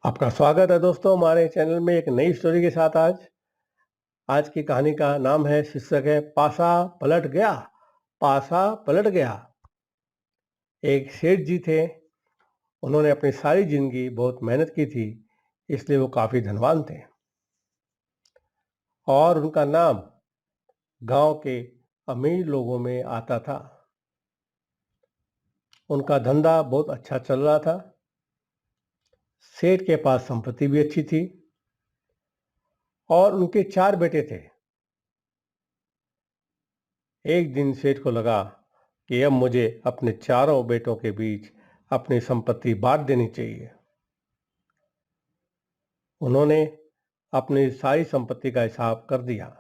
आपका स्वागत है दोस्तों हमारे चैनल में एक नई स्टोरी के साथ। आज की कहानी का नाम है, शीर्षक है पासा पलट गया। पासा पलट गया। एक सेठ जी थे। उन्होंने अपनी सारी जिंदगी बहुत मेहनत की थी, इसलिए वो काफी धनवान थे और उनका नाम गांव के अमीर लोगों में आता था। उनका धंधा बहुत अच्छा चल रहा था। सेठ के पास संपत्ति भी अच्छी थी और उनके 4 बेटे थे। एक दिन सेठ को लगा कि अब मुझे अपने चारों बेटों के बीच अपनी संपत्ति बांट देनी चाहिए। उन्होंने अपनी सारी संपत्ति का हिसाब कर दिया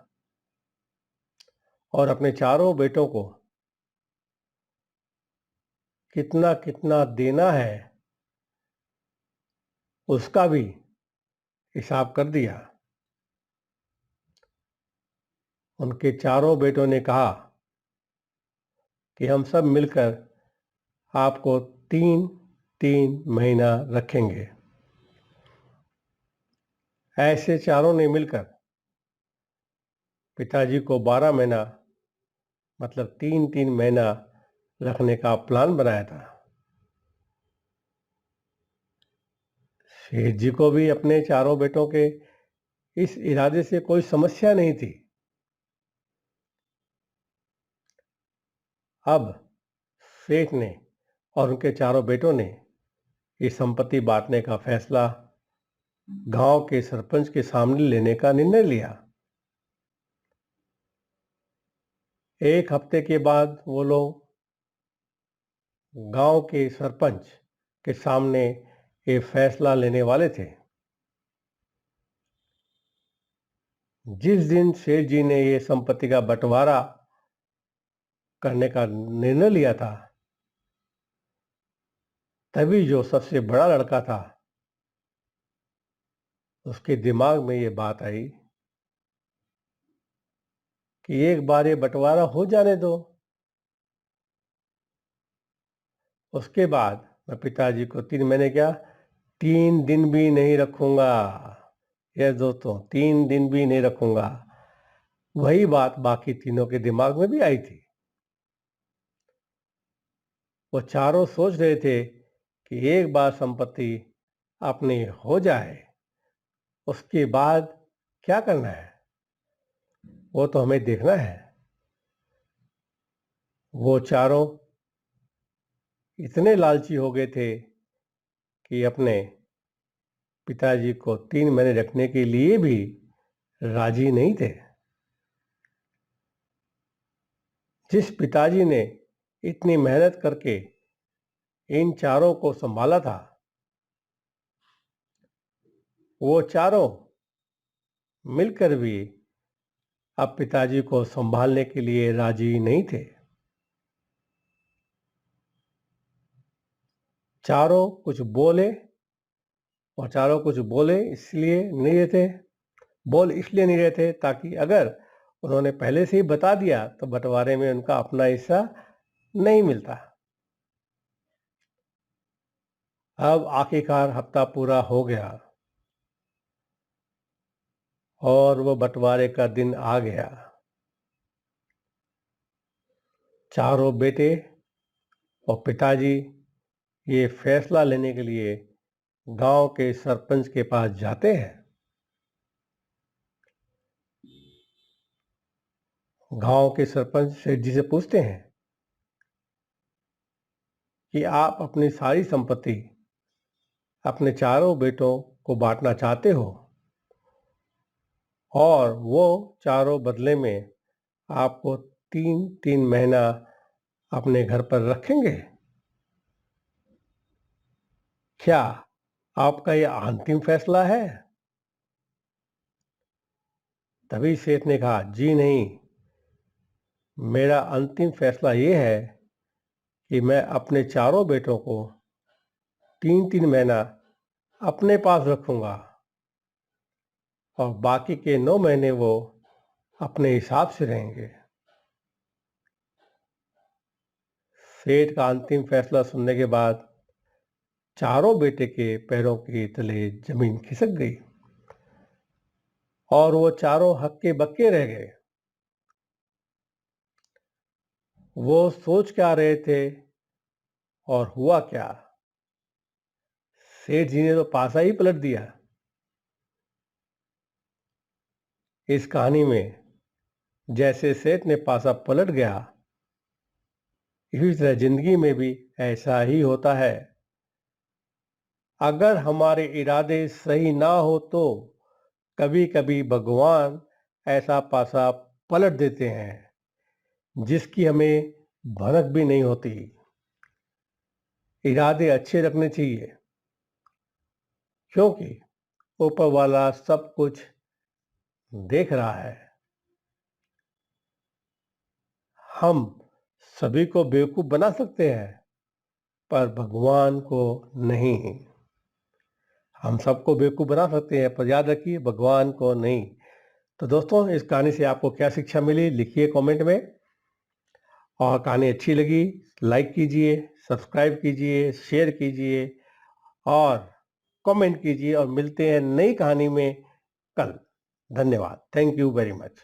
और अपने चारों बेटों को कितना कितना देना है उसका भी हिसाब कर दिया। उनके चारों बेटों ने कहा कि हम सब मिलकर आपको 3-3 महीना रखेंगे। ऐसे चारों ने मिलकर पिताजी को 12 महीना मतलब 3-3 महीना रखने का प्लान बनाया था। सेठ जी को भी अपने चारों बेटों के इस इरादे से कोई समस्या नहीं थी। अब सेठ ने और उनके चारों बेटों ने ये संपत्ति बांटने का फैसला गांव के सरपंच के सामने लेने का निर्णय लिया। एक हफ्ते के बाद वो लोग गांव के सरपंच के सामने ये फैसला लेने वाले थे। जिस दिन सेठ जी ने ये संपत्ति का बंटवारा करने का निर्णय लिया था, तभी जो सबसे बड़ा लड़का था उसके दिमाग में ये बात आई कि एक बार ये बंटवारा हो जाने दो, उसके बाद मैं पिताजी को 3 महीने क्या 3 दिन भी नहीं रखूंगा। यह दोस्तों 3 दिन भी नहीं रखूंगा। वही बात बाकी तीनों के दिमाग में भी आई थी। वो चारों सोच रहे थे कि एक बार संपत्ति अपनी हो जाए उसके बाद क्या करना है वो तो हमें देखना है। वो चारों इतने लालची हो गए थे कि अपने पिताजी को 3 महीने रखने के लिए भी राजी नहीं थे। जिस पिताजी ने इतनी मेहनत करके इन चारों को संभाला था, वो चारों मिलकर भी अब पिताजी को संभालने के लिए राजी नहीं थे। चारों कुछ बोले और चारों कुछ बोले इसलिए नहीं रहे थे बोल इसलिए नहीं रहे थे ताकि अगर उन्होंने पहले से ही बता दिया तो बंटवारे में उनका अपना हिस्सा नहीं मिलता। अब आखिरकार हफ्ता पूरा हो गया और वो बंटवारे का दिन आ गया। चारों बेटे और पिताजी ये फैसला लेने के लिए गांव के सरपंच के पास जाते हैं। गांव के सरपंच सेठ जी से पूछते हैं कि आप अपनी सारी संपत्ति अपने चारों बेटों को बांटना चाहते हो और वो चारों बदले में आपको 3-3 महीना अपने घर पर रखेंगे। क्या आपका यह अंतिम फैसला है? तभी सेठ ने कहा, जी नहीं, मेरा अंतिम फैसला ये है कि मैं अपने चारों बेटों को 3-3 महीना अपने पास रखूंगा और बाकी के 9 महीने वो अपने हिसाब से रहेंगे। सेठ का अंतिम फैसला सुनने के बाद चारों बेटे के पैरों के तले जमीन खिसक गई और वो चारों हक्के बक्के रह गए। वो सोच क्या रहे थे और हुआ क्या? सेठ जी ने तो पासा ही पलट दिया। इस कहानी में जैसे सेठ ने पासा पलट गया, इसी तरह जिंदगी में भी ऐसा ही होता है। अगर हमारे इरादे सही ना हो तो कभी कभी भगवान ऐसा पासा पलट देते हैं जिसकी हमें भनक भी नहीं होती। इरादे अच्छे रखने चाहिए क्योंकि ऊपर वाला सब कुछ देख रहा है। हम सभी को बेवकूफ बना सकते हैं पर भगवान को नहीं। हम सबको बेवकूफ बना सकते हैं पर याद रखिए भगवान को नहीं। तो दोस्तों, इस कहानी से आपको क्या शिक्षा मिली लिखिए कमेंट में। और कहानी अच्छी लगी लाइक कीजिए, सब्सक्राइब कीजिए, शेयर कीजिए और कमेंट कीजिए और मिलते हैं नई कहानी में कल। धन्यवाद। Thank you very much.